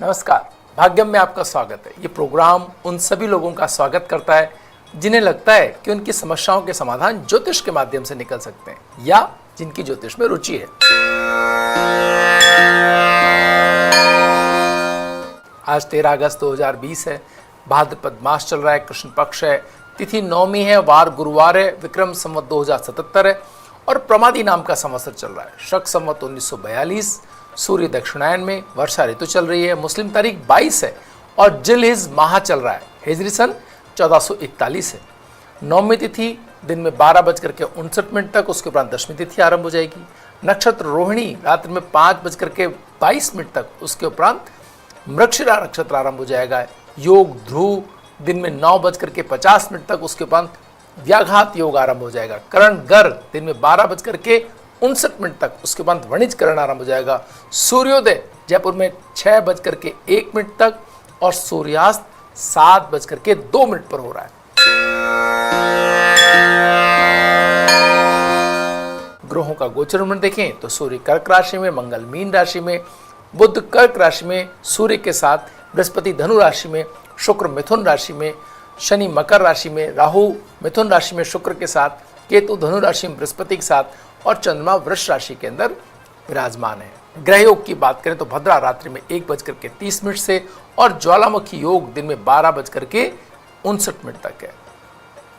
नमस्कार, भाग्यम में आपका स्वागत है। ये प्रोग्राम उन सभी लोगों का स्वागत करता है जिन्हें लगता है कि उनकी समस्याओं के समाधान ज्योतिष के माध्यम से निकल सकते हैं या जिनकी ज्योतिष में रुचि है। आज 13 अगस्त 2020 है, भाद्रपद मास चल रहा है, कृष्ण पक्ष है, तिथि नवमी है, वार गुरुवार है, विक्रम संवत 2077 है और प्रमादी नाम का संवत्सर चल रहा है। शक संवत 1942, सूर्य दक्षिणायन में, वर्षा ऋतु चल रही है, मुस्लिम तारीख 22 है और जिलहिज माह चल रहा है। हिजरी सन 1441 है। नवमी तिथि दिन में 12:59 तक, उसके उपरांत दशमी तिथि आरंभ हो जाएगी। नक्षत्र रोहिणी रात्रि में 5:22 तक, उसके उपरांत मृगशिरा नक्षत्र आरंभ हो जाएगा। योग ध्रुव दिन में 9:50 तक, उसके उपरांत व्याघात योग आरंभ हो जाएगा। करण गर दिन में 12:59 तक, उसके बाद वणिज करण आरंभ हो जाएगा। सूर्योदय जयपुर में 6:01 तक और सूर्यास्त 7:02 पर हो रहा है। ग्रहों का गोचर देखें तो सूर्य कर्क राशि में, मंगल मीन राशि में, बुध कर्क राशि में सूर्य के साथ, बृहस्पति धनु राशि में, शुक्र मिथुन राशि में, शनि मकर राशि में, राहु मिथुन राशि में शुक्र के साथ, केतु धनु राशि में बृहस्पति के साथ और चंद्रमा वृष राशि के अंदर विराजमान है। ग्रह योग की बात करें तो भद्रा रात्रि में 1:30 से और ज्वालामुखी योग दिन में 12:59 तक है।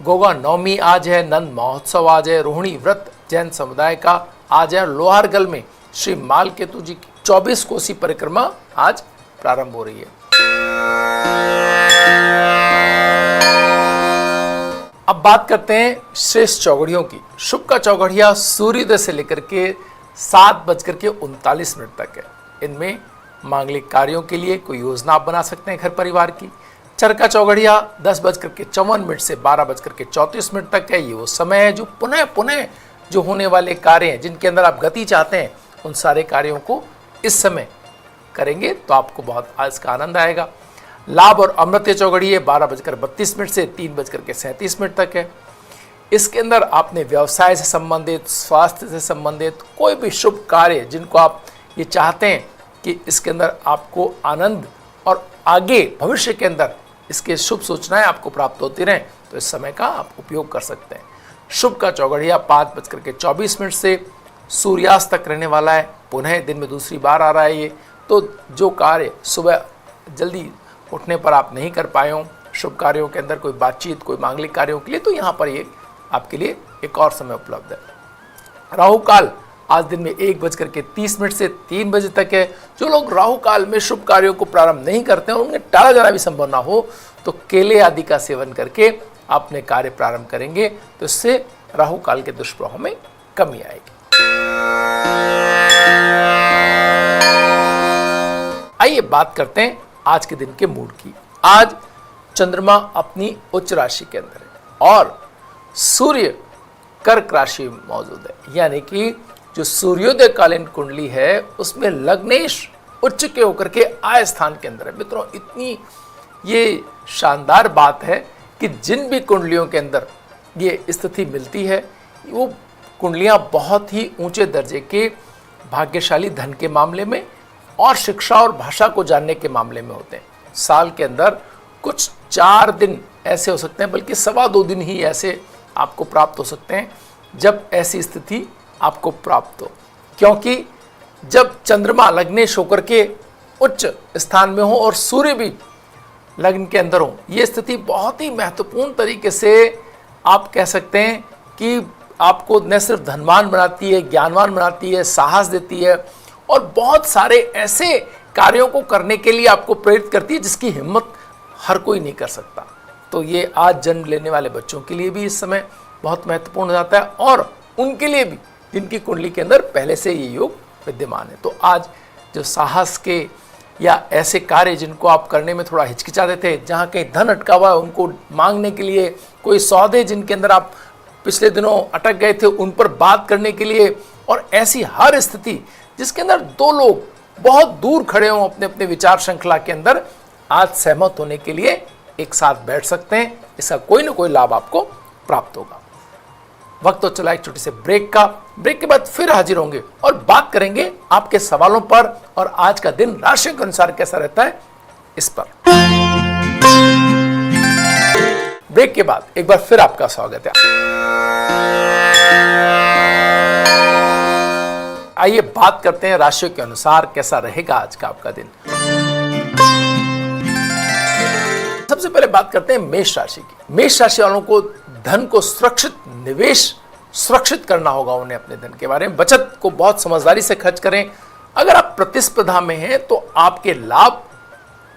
गोगा नवमी आज है, नंद महोत्सव आज है, रोहिणी व्रत जैन समुदाय का आज है। लोहारगल में श्री माल केतु जी की 24 कोसी परिक्रमा आज प्रारंभ हो रही है। अब बात करते हैं श्रेष्ठ चौघड़ियों की। शुभ का चौघड़िया सूर्योदय से लेकर के 7:39 तक है। इनमें मांगलिक कार्यों के लिए कोई योजना आप बना सकते हैं घर परिवार की। चरका चौघड़िया 10:54 से 12:34 तक है। ये वो समय है जो पुनः जो होने वाले कार्य हैं, जिनके अंदर आप गति चाहते हैं, उन सारे कार्यों को इस समय करेंगे तो आपको बहुत आज का आनंद आएगा। लाभ और अमृत चौघड़ी है 12:32 से 3:37 तक है। इसके अंदर आपने व्यवसाय से संबंधित, स्वास्थ्य से संबंधित कोई भी शुभ कार्य जिनको आप ये चाहते हैं कि इसके अंदर आपको आनंद और आगे भविष्य के अंदर इसके शुभ सूचनाएं आपको प्राप्त होती रहें, तो इस समय का आप उपयोग कर सकते हैं। शुभ का चौघड़िया 5:24 से सूर्यास्त तक रहने वाला है। पुनः दिन में दूसरी बार आ रहा है ये, तो जो कार्य सुबह जल्दी उठने पर आप नहीं कर पाए हों, शुभ कार्यों के अंदर कोई बातचीत, कोई मांगलिक कार्यों के लिए, तो यहाँ पर ये आपके लिए एक और समय उपलब्ध है। राहु काल आज दिन में 1:30 से 3 बजे तक है। जो लोग राहु काल में शुभ कार्यों को प्रारंभ नहीं करते हैं, उन्हें टाला जाना भी संभव ना हो, तो केले आदि का सेवन करके अपने कार्य प्रारंभ करेंगे तो इससे राहु काल के दुष्प्रभाव में कमी आएगी। आइए बात करते हैं आज के दिन के मूड की। आज चंद्रमा अपनी उच्च राशि के अंदर है और सूर्य कर्क राशि में मौजूद है, यानी कि जो सूर्योदय कालीन कुंडली है उसमें लग्नेश उच्च के होकर के आय स्थान के अंदर है। मित्रों, इतनी ये शानदार बात है कि जिन भी कुंडलियों के अंदर ये स्थिति मिलती है, वो कुंडलियां बहुत ही ऊंचे दर्जे के भाग्यशाली धन के मामले में और शिक्षा और भाषा को जानने के मामले में होते हैं। साल के अंदर कुछ 4 दिन ऐसे हो सकते हैं, बल्कि 2.25 दिन ही ऐसे आपको प्राप्त हो सकते हैं जब ऐसी स्थिति आपको प्राप्त हो, क्योंकि जब चंद्रमा लग्नेश होकर के उच्च स्थान में हो और सूर्य भी लग्न के अंदर हो, ये स्थिति बहुत ही महत्वपूर्ण तरीके से आप कह सकते हैं कि आपको न सिर्फ धनवान बनाती है, ज्ञानवान बनाती है, साहस देती है और बहुत सारे ऐसे कार्यों को करने के लिए आपको प्रेरित करती है जिसकी हिम्मत हर कोई नहीं कर सकता। तो ये आज जन्म लेने वाले बच्चों के लिए भी इस समय बहुत महत्वपूर्ण हो जाता है और उनके लिए भी जिनकी कुंडली के अंदर पहले से ये योग विद्यमान है। तो आज जो साहस के या ऐसे कार्य जिनको आप करने में थोड़ा हिचकिचाते थे, जहाँ कहीं धन अटका हुआ है उनको मांगने के लिए, कोई सौदे जिनके अंदर आप पिछले दिनों अटक गए थे उन पर बात करने के लिए, और ऐसी हर स्थिति जिसके अंदर दो लोग बहुत दूर खड़े हों अपने अपने विचार श्रृंखला के अंदर, आज सहमत होने के लिए एक साथ बैठ सकते हैं। इसका कोई ना कोई लाभ आपको प्राप्त होगा। वक्त तो चला एक छोटे से ब्रेक का। ब्रेक के बाद फिर हाजिर होंगे और बात करेंगे आपके सवालों पर और आज का दिन राशि के अनुसार कैसा रहता है इस पर। ब्रेक के बाद एक बार फिर आपका स्वागत है। आइए बात करते हैं राशियों के अनुसार कैसा रहेगा आज का आपका दिन। सबसे पहले बात करते हैं मेष राशि की। मेष राशि वालों को धन को सुरक्षित निवेश सुरक्षित करना होगा। उन्हें अपने धन के बारे में बचत को बहुत समझदारी से खर्च करें। अगर आप प्रतिस्पर्धा में हैं तो आपके लाभ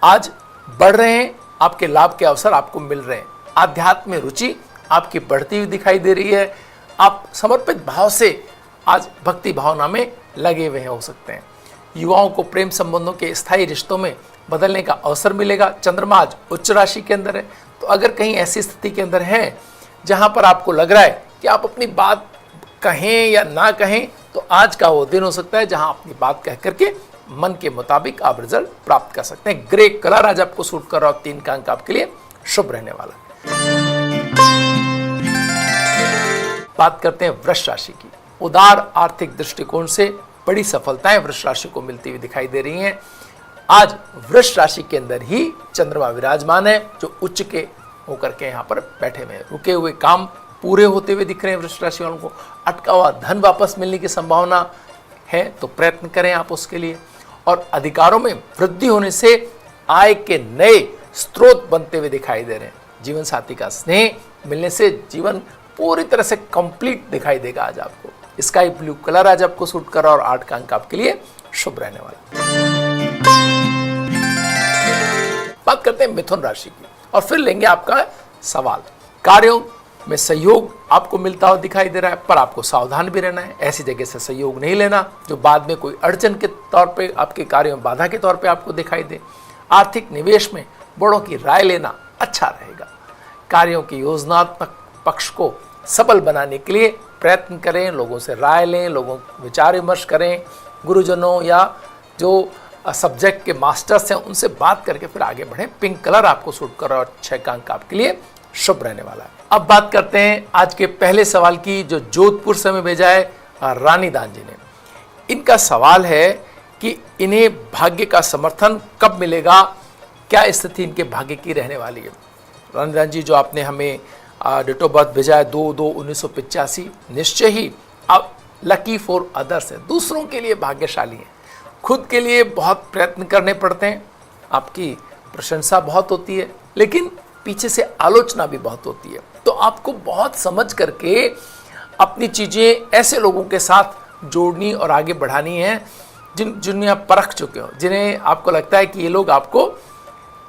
आज बढ़ रहे हैं, आपके लाभ के अवसर आपको मिल रहे हैं। आध्यात्म में रुचि आपकी बढ़ती हुई दिखाई दे रही है। आप समर्पित भाव से आज भक्ति भावना में लगे हुए हो सकते हैं। युवाओं को प्रेम संबंधों के स्थायी रिश्तों में बदलने का अवसर मिलेगा। चंद्रमा आज उच्च राशि के अंदर है, तो अगर कहीं ऐसी स्थिति के अंदर हैं जहां पर आपको लग रहा है कि आप अपनी बात कहें या ना कहें, तो आज का वो दिन हो सकता है जहां अपनी बात कह करके मन के मुताबिक आप रिजल्ट प्राप्त कर सकते हैं। ग्रे कलर आज आपको सूट कर रहा हो, 3 का अंक आपके लिए शुभ रहने वाला है। बात करते हैं वृष राशि की। उदार आर्थिक दृष्टिकोण से बड़ी सफलताएं वृष राशि को मिलती हुई दिखाई दे रही हैं। आज वृष राशि के अंदर ही चंद्रमा विराजमान है, जो उच्च के होकर के यहाँ पर बैठे हुए हैं। रुके हुए काम पूरे होते हुए दिख रहे हैं वृष राशि वालों को। अटका हुआ धन वापस मिलने की संभावना है, तो प्रयत्न करें आप उसके लिए। और अधिकारों में वृद्धि होने से आय के नए स्रोत बनते हुए दिखाई दे रहे हैं। जीवन साथी का स्नेह मिलने से जीवन पूरी तरह से कंप्लीट दिखाई देगा आज आपको। स्काई ब्लू कलर आज आपको सूट कर रहा और 8 का अंक आपके लिए शुभ रहने वाला। बात करते हैं मिथुन राशि की और फिर लेंगे आपका सवाल। कार्यों में सहयोग आपको मिलता हुआ दिखाई दे रहा है, पर आपको सावधान भी रहना है। ऐसी जगह से सहयोग नहीं लेना जो बाद में कोई अड़चन के तौर पे आपके कार्यों में बाधा के तौर पे आपको दिखाई दे। आर्थिक निवेश में बड़ों की राय लेना अच्छा रहेगा। कार्यों की योजनात्मक पक्ष को सफल बनाने के लिए प्रयत्न करें, लोगों से राय लें, लोगों विचार विमर्श करें, गुरुजनों या जो सब्जेक्ट के मास्टर्स हैं उनसे बात करके फिर आगे बढ़ें। पिंक कलर आपको सूट कर रहा है और 6 का अंक आपके लिए शुभ रहने वाला है। अब बात करते हैं आज के पहले सवाल की, जो जोधपुर से हमें भेजा है रानी दान जी ने। इनका सवाल है कि इन्हें भाग्य का समर्थन कब मिलेगा, क्या स्थिति इनके भाग्य की रहने वाली है। रानी दान जी, जो आपने हमें डेट ऑफ बर्थ भेजा है 2/2/1985, निश्चय ही आप लकी फॉर अदर्स है, दूसरों के लिए भाग्यशाली हैं। खुद के लिए बहुत प्रयत्न करने पड़ते हैं, आपकी प्रशंसा बहुत होती है, लेकिन पीछे से आलोचना भी बहुत होती है। तो आपको बहुत समझ करके अपनी चीज़ें ऐसे लोगों के साथ जोड़नी और आगे बढ़ानी है जिन्हें आप परख चुके हो, जिन्हें आपको लगता है कि ये लोग आपको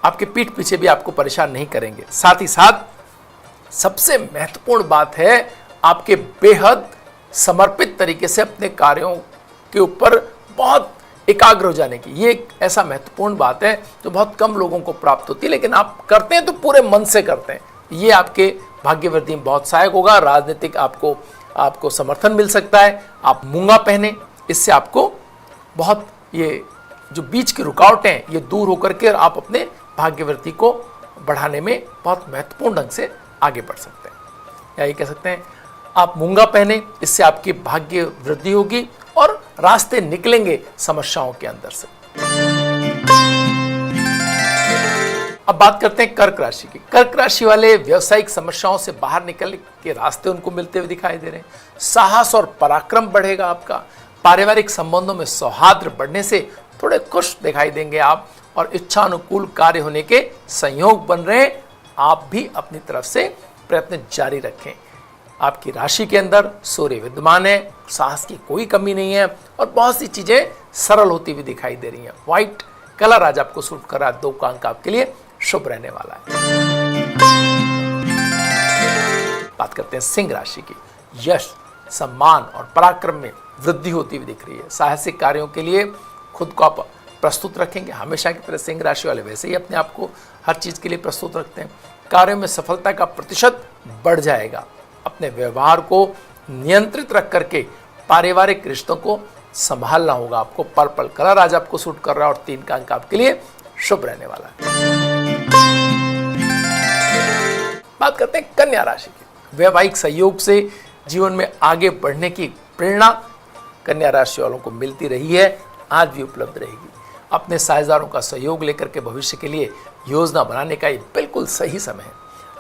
आपके पीठ पीछे भी आपको परेशान नहीं करेंगे। साथ ही साथ सबसे महत्वपूर्ण बात है आपके बेहद समर्पित तरीके से अपने कार्यों के ऊपर बहुत एकाग्र हो जाने की। ये एक ऐसा महत्वपूर्ण बात है जो बहुत कम लोगों को प्राप्त होती है, लेकिन आप करते हैं तो पूरे मन से करते हैं। ये आपके भाग्यवृद्धि में बहुत सहायक होगा। राजनीतिक आपको समर्थन मिल सकता है। आप मूंगा पहने, इससे आपको बहुत ये जो बीच की रुकावटें हैं ये दूर होकर के आप अपने भाग्यवृद्धि को बढ़ाने में बहुत महत्वपूर्ण ढंग से आगे बढ़ सकते हैं। या ये कह सकते हैं आप मूंगा पहने, इससे आपकी भाग्य वृद्धि होगी और रास्ते निकलेंगे समस्याओं के अंदर से। अब बात करते हैं कर्क राशि की। कर्क राशि वाले व्यवसायिक समस्याओं से बाहर निकलने के रास्ते उनको मिलते हुए दिखाई दे रहे हैं। साहस और पराक्रम बढ़ेगा आपका। पारिवारिक संबंधों में सौहार्द बढ़ने से थोड़े खुश दिखाई देंगे आप, और इच्छा अनुकूल कार्य होने के संयोग बन रहे हैं। आप भी अपनी तरफ से प्रयत्न जारी रखें। आपकी राशि के अंदर सूर्य विद्यमान है, साहस की कोई कमी नहीं है और बहुत सी चीजें सरल होती हुई दिखाई दे रही हैं। व्हाइट कलर आज आपको सूट कर रहा है, 2 का अंक आपके लिए शुभ रहने वाला है। बात करते हैं सिंह राशि की। यश, सम्मान और पराक्रम में वृद्धि होती हुई दिख रही है। साहसिक कार्यों के लिए खुद को आप प्रस्तुत रखेंगे। हमेशा की तरह सिंह राशि वाले वैसे ही अपने आप को हर चीज के लिए प्रस्तुत रखते हैं। कार्यों में सफलता का प्रतिशत बढ़ जाएगा। अपने व्यवहार को नियंत्रित रख करके पारिवारिक रिश्तों को संभालना होगा आपको। पर्पल कलर आज आपको सूट कर रहा है और 3 का अंक आपके लिए शुभ रहने वाला है। बात करते हैं कन्या राशि की। वैवाहिक सहयोग से जीवन में आगे बढ़ने की प्रेरणा कन्या राशि वालों को मिलती रही है, आज भी उपलब्ध रहेगी। अपने साझेदारों का सहयोग लेकर के भविष्य के लिए योजना बनाने का ये बिल्कुल सही समय है।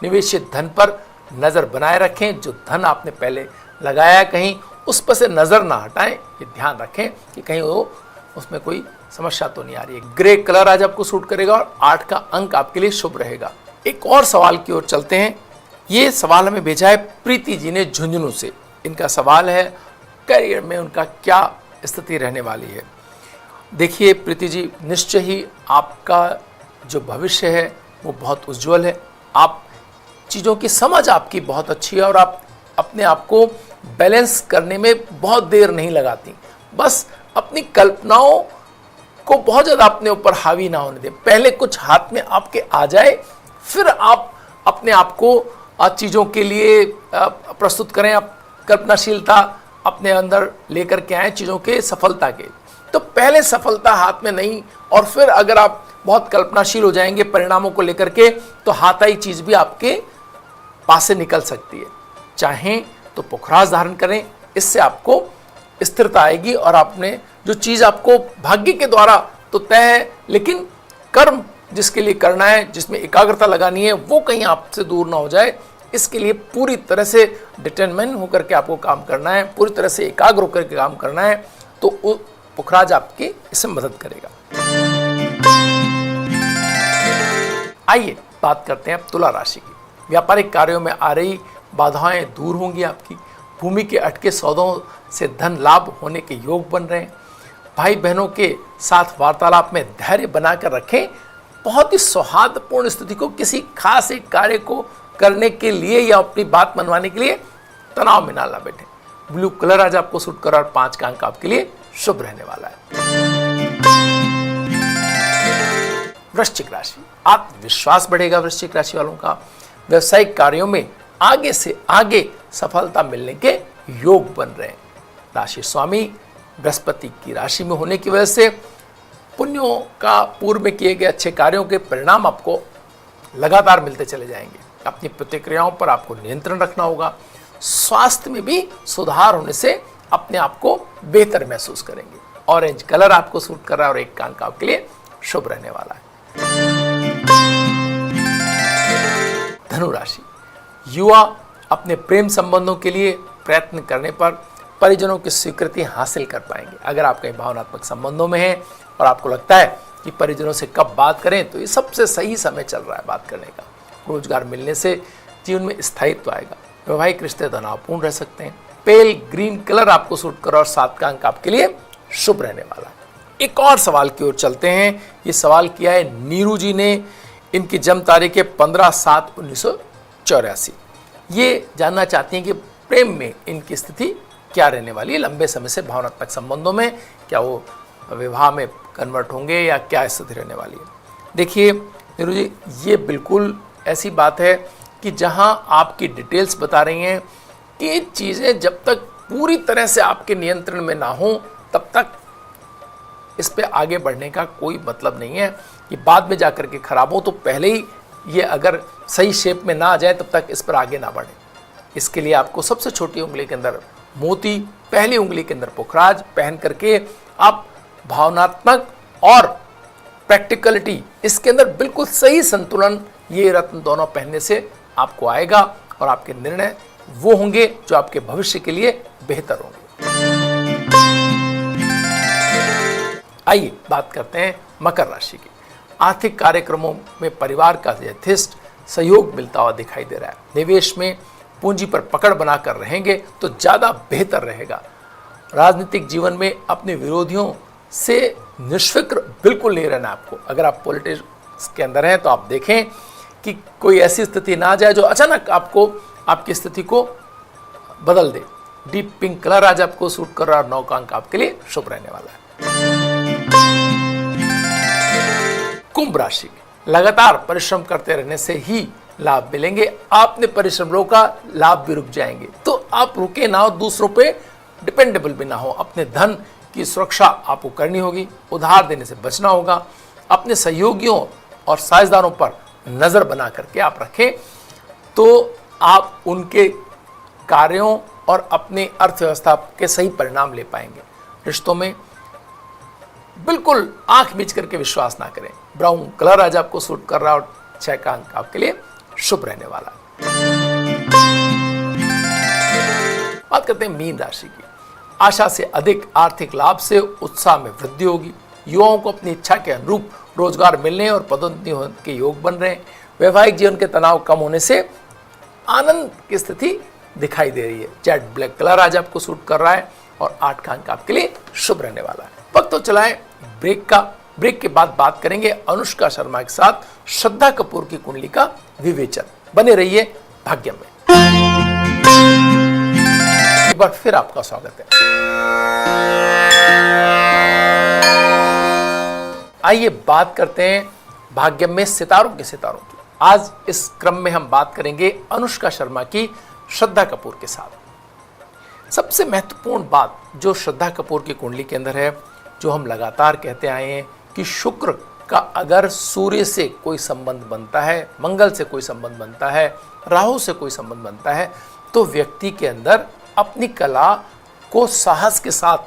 निवेशित धन पर नजर बनाए रखें। जो धन आपने पहले लगाया कहीं उस पर से नजर ना हटाएं, ये ध्यान रखें कि कहीं वो उसमें कोई समस्या तो नहीं आ रही है। ग्रे कलर आज आपको सूट करेगा और 8 का अंक आपके लिए शुभ रहेगा। एक और सवाल की ओर चलते हैं। ये सवाल हमें भेजा है प्रीति जी ने झुंझुनू से। इनका सवाल है करियर में उनका क्या स्थिति रहने वाली है। देखिए प्रीति जी, निश्चय ही आपका जो भविष्य है वो बहुत उज्जवल है। आप चीज़ों की समझ आपकी बहुत अच्छी है और आप अपने आप को बैलेंस करने में बहुत देर नहीं लगाती। बस अपनी कल्पनाओं को बहुत ज़्यादा अपने ऊपर हावी ना होने दें। पहले कुछ हाथ में आपके आ जाए, फिर आप अपने आप को चीज़ों के लिए प्रस्तुत करें। आप कल्पनाशीलता अपने अंदर लेकर के आए चीज़ों के सफलता के। तो पहले सफलता हाथ में नहीं, और फिर अगर आप बहुत कल्पनाशील हो जाएंगे परिणामों को लेकर के, तो हाथाई चीज़ भी आपके पास से निकल सकती है। चाहें तो पुखराज धारण करें, इससे आपको स्थिरता आएगी और आपने जो चीज़ आपको भाग्य के द्वारा तो तय है, लेकिन कर्म जिसके लिए करना है, जिसमें एकाग्रता लगानी है, वो कहीं आपसे दूर ना हो जाए। इसके लिए पूरी तरह से डिटरमाइन होकर के आपको काम करना है, पूरी तरह से एकाग्र होकर के काम करना है, तो वो पुखराज आपकी इसमें मदद करेगा। आइए बात करते हैं अब तुला राशि की। व्यापारिक कार्यों में आ रही बाधाएं दूर होंगी आपकी। भूमि के अटके सौदों से धन लाभ होने के योग बन रहे हैं। भाई बहनों के साथ वार्तालाप में धैर्य बनाकर रखें। बहुत ही सौहार्दपूर्ण स्थिति को किसी खास एक कार्य को करने के लिए या अपनी बात मनवाने के लिए तनाव में ना बैठे। ब्लू कलर आज आपको सूट कर और 5 का अंक आपके लिए शुभ रहने वाला है। वृश्चिक राशि, आत्मविश्वास बढ़ेगा वृश्चिक राशि वालों का। व्यवसायिक कार्यों में आगे से आगे सफलता मिलने के योग बन रहे हैं। राशि स्वामी बृहस्पति की राशि में होने की वजह से पुण्यों का पूर्व में किए गए अच्छे कार्यों के परिणाम आपको लगातार मिलते चले जाएंगे। अपनी प्रतिक्रियाओं पर आपको नियंत्रण रखना होगा। स्वास्थ्य में भी सुधार होने से अपने आप को बेहतर महसूस करेंगे। ऑरेंज कलर आपको सूट कर रहा है और 1 का अंक आपके लिए शुभ रहने वाला है। धनु राशि, युवा अपने प्रेम संबंधों के लिए प्रयत्न करने पर परिजनों की स्वीकृति हासिल कर पाएंगे। अगर आप कहीं भावनात्मक संबंधों में हैं और आपको लगता है कि परिजनों से कब बात करें, तो ये सबसे सही समय चल रहा है बात करने का। रोजगार मिलने से जीवन में स्थायित्व आएगा। वैवाहिक रिश्ते तनावपूर्ण रह सकते हैं। पेल ग्रीन कलर आपको सूट कर और 7 का अंक आपके लिए शुभ रहने वाला है। एक और सवाल की ओर चलते हैं। ये सवाल किया है नीरू जी ने। इनकी जन्म तारीख है 15/7/1984। ये जानना चाहती हैं कि प्रेम में इनकी स्थिति क्या रहने वाली है। लंबे समय से भावनात्मक संबंधों में क्या वो विवाह में कन्वर्ट होंगे या क्या स्थिति रहने वाली है। देखिए नीरू जी, ये बिल्कुल ऐसी बात है कि जहां आपकी डिटेल्स बता रही हैं कि चीज़ें जब तक पूरी तरह से आपके नियंत्रण में ना हो, तब तक इस पे आगे बढ़ने का कोई मतलब नहीं है। कि बाद में जाकर के खराब हो, तो पहले ही ये अगर सही शेप में ना आ जाए तब तक इस पर आगे ना बढ़े। इसके लिए आपको सबसे छोटी उंगली के अंदर मोती, पहली उंगली के अंदर पुखराज पहन करके आप भावनात्मक और प्रैक्टिकलिटी, इसके अंदर बिल्कुल सही संतुलन, ये रत्न दोनों पहनने से आपको आएगा और आपके निर्णय वो होंगे जो आपके भविष्य के लिए बेहतर होंगे। आइए बात करते हैं मकर राशि की। आर्थिक कार्यक्रमों में परिवार का यथेष्ट सहयोग मिलता हुआ दिखाई दे रहा है। निवेश में पूंजी पर पकड़ बनाकर रहेंगे तो ज़्यादा बेहतर रहेगा। राजनीतिक जीवन में अपने विरोधियों से निष्फिक्र बिल्कुल नहीं रहना आपको। अगर आप पॉलिटिक्स के अंदर हैं तो आप देखें कि कोई ऐसी स्थिति ना आ जाए जो अचानक आपको आपकी स्थिति को बदल दे। डीप पिंक कलर आज आपको सूट कर रहा है और 9 का अंक आपके लिए शुभ रहने वाला है। कुंभ राशि, लगातार परिश्रम करते रहने से ही लाभ मिलेंगे। आपने परिश्रम रोका, लाभ भी रुक जाएंगे। तो आप रुके ना हो, दूसरों पे डिपेंडेबल भी ना हो। अपने धन की सुरक्षा आपको करनी होगी। उधार देने से बचना होगा। अपने सहयोगियों और साझेदारों पर नजर बना करके आप रखें, तो आप उनके कार्यों और अपनी अर्थव्यवस्था के सही परिणाम ले पाएंगे। रिश्तों में बिल्कुल आंख मीच करके विश्वास ना करें। ब्राउन कलर आज आपको सूट कर रहा है और 6 का अंक आपके लिए शुभ रहने वाला। बात करते हैं मीन राशि की। आशा से अधिक आर्थिक लाभ से उत्साह में वृद्धि होगी। युवाओं को अपनी इच्छा के अनुरूप रोजगार मिलने और पदोन्नति होने के योग बन रहे हैं। वैवाहिक जीवन के तनाव कम होने से आनंद की स्थिति दिखाई दे रही है। जेट ब्लैक कलर आज आपको सूट कर रहा है और 8 का अंक आपके लिए शुभ रहने वाला है। वक्त तो चलाएं ब्रेक का। ब्रेक के बाद बात करेंगे अनुष्का शर्मा के साथ श्रद्धा कपूर की कुंडली का विवेचन। बने रहिए भाग्यम में। एक बार फिर आपका स्वागत है। आइए बात करते हैं भाग्यम में सितारों की। आज इस क्रम में हम बात करेंगे अनुष्का शर्मा की श्रद्धा कपूर के साथ। सबसे महत्वपूर्ण बात जो श्रद्धा कपूर की कुंडली के अंदर है, जो हम लगातार कहते आए हैं कि शुक्र का अगर सूर्य से कोई संबंध बनता है, मंगल से कोई संबंध बनता है, राहु से कोई संबंध बनता है, तो व्यक्ति के अंदर अपनी कला को साहस के साथ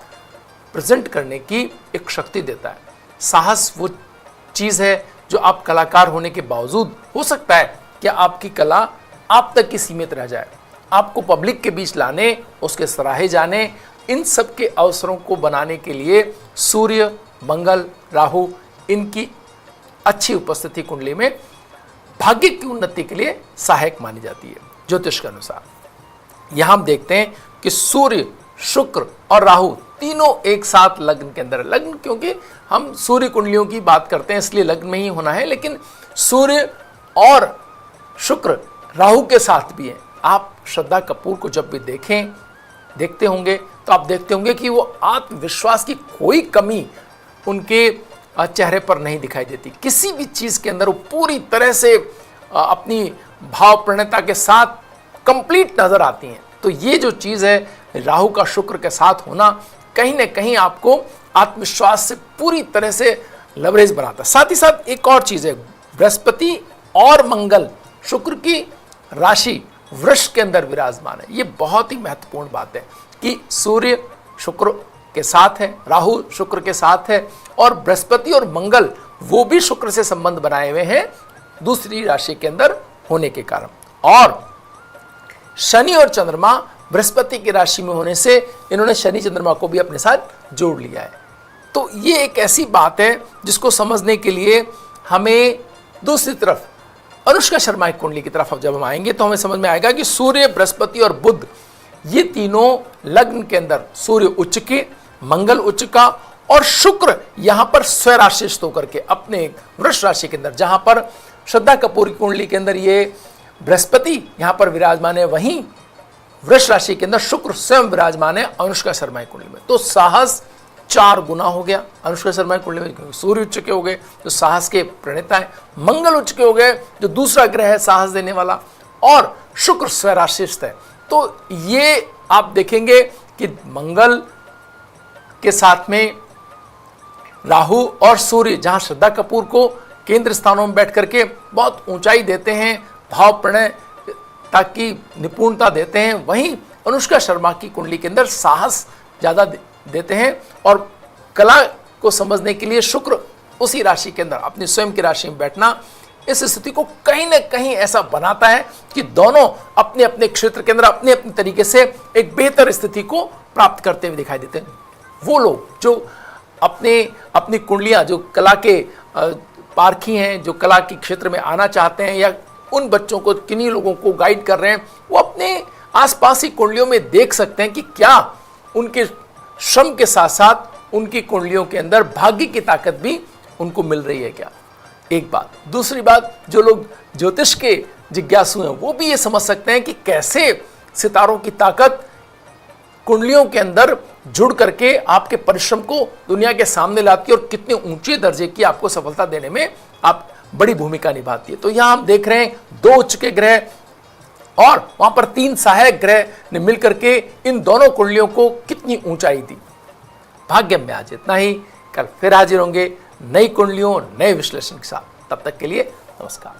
प्रेजेंट करने की एक शक्ति देता है। साहस वो चीज़ है जो आप कलाकार होने के बावजूद, हो सकता है कि आपकी कला आप तक ही सीमित रह जाए, आपको पब्लिक के बीच लाने, उसके सराहे जाने, इन सब के अवसरों को बनाने के लिए सूर्य, मंगल, राहु, इनकी अच्छी उपस्थिति कुंडली में भाग्य की उन्नति के लिए सहायक मानी जाती है ज्योतिष के अनुसार। यहां हम देखते हैं कि सूर्य, शुक्र और राहु तीनों एक साथ लग्न के अंदर। लग्न क्योंकि हम सूर्य कुंडलियों की बात करते हैं इसलिए लग्न में ही होना है, लेकिन सूर्य और शुक्र राहु के साथ भी है। आप श्रद्धा कपूर को जब भी देखते होंगे तो आप देखते होंगे कि वो आत्मविश्वास की कोई कमी उनके चेहरे पर नहीं दिखाई देती। किसी भी चीज़ के अंदर वो पूरी तरह से अपनी भाव प्रणता के साथ कंप्लीट नजर आती हैं। तो ये जो चीज़ है राहु का शुक्र के साथ होना कहीं ना कहीं आपको आत्मविश्वास से पूरी तरह से लवरेज बनाता है। साथ ही साथ एक और चीज़ है, बृहस्पति और मंगल शुक्र की राशि वृष के अंदर विराजमान है। ये बहुत ही महत्वपूर्ण बात है कि सूर्य शुक्र के साथ है, राहु शुक्र के साथ है और बृहस्पति और मंगल वो भी शुक्र से संबंध बनाए हुए हैं दूसरी राशि के अंदर होने के कारण। और शनि और चंद्रमा बृहस्पति की राशि में होने से इन्होंने शनि चंद्रमा को भी अपने साथ जोड़ लिया है। तो ये एक ऐसी बात है जिसको समझने के लिए हमें दूसरी तरफ अनुष्का शर्मा की कुंडली की तरफ जब हम आएंगे तो हमें समझ में आएगा कि सूर्य, बृहस्पति और बुध ये तीनों लग्न के अंदर, सूर्य उच्च के, मंगल उच्च का और शुक्र यहां पर स्वराशिष्ट होकर के अपने वृष राशि के अंदर, जहां पर श्रद्धा कपूर की कुंडली के अंदर ये बृहस्पति यहां पर विराजमान है, वहीं वृष राशि के अंदर शुक्र स्वयं विराजमान है अनुष्का शर्मा की कुंडली में। तो साहस 4 गुना हो गया अनुष्का शर्मा की कुंडली में। सूर्य उच्च के हो गए जो साहस के प्रणेता है, मंगल उच्च के हो गए जो दूसरा ग्रह है साहस देने वाला, और शुक्र स्वराशिष्ट है। तो ये आप देखेंगे कि मंगल के साथ में राहु और सूर्य, जहां श्रद्धा कपूर को केंद्र स्थानों में बैठ करके बहुत ऊंचाई देते हैं, भाव प्रणय ताकि निपुणता देते हैं, वहीं अनुष्का शर्मा की कुंडली के अंदर साहस ज़्यादा देते हैं और कला को समझने के लिए शुक्र उसी राशि के अंदर अपनी स्वयं की राशि में बैठना इस स्थिति को कहीं ना कहीं ऐसा बनाता है कि दोनों अपने अपने क्षेत्र के अंदर अपने अपने तरीके से एक बेहतर स्थिति को प्राप्त करते हुए दिखाई देते हैं। वो लोग जो अपनी कुंडलियां जो कला के पारखी हैं, जो कला के क्षेत्र में आना चाहते हैं, या उन बच्चों को, किन्हीं लोगों को गाइड कर रहे हैं, वो अपने आसपास की कुंडलियों में देख सकते हैं कि क्या उनके श्रम के साथ साथ उनकी कुंडलियों के अंदर भाग्य की ताकत भी उनको मिल रही है क्या। एक बात। दूसरी बात, जो लोग ज्योतिष के जिज्ञासु हैं वो भी ये समझ सकते हैं कि कैसे सितारों की ताकत कुंडलियों के अंदर जुड़ करके आपके परिश्रम को दुनिया के सामने लाती है और कितने ऊंचे दर्जे की आपको सफलता देने में आप बड़ी भूमिका निभाती है। तो यहां हम देख रहे हैं 2 उच्च के ग्रह और वहां पर 3 सहायक ग्रह ने मिलकर के इन दोनों कुंडलियों को कितनी ऊंचाई दी। भाग्य में आज इतना ही। कल फिर हाजिर होंगे नई कुंडलियों, नए विश्लेषण के साथ। तब तक के लिए नमस्कार।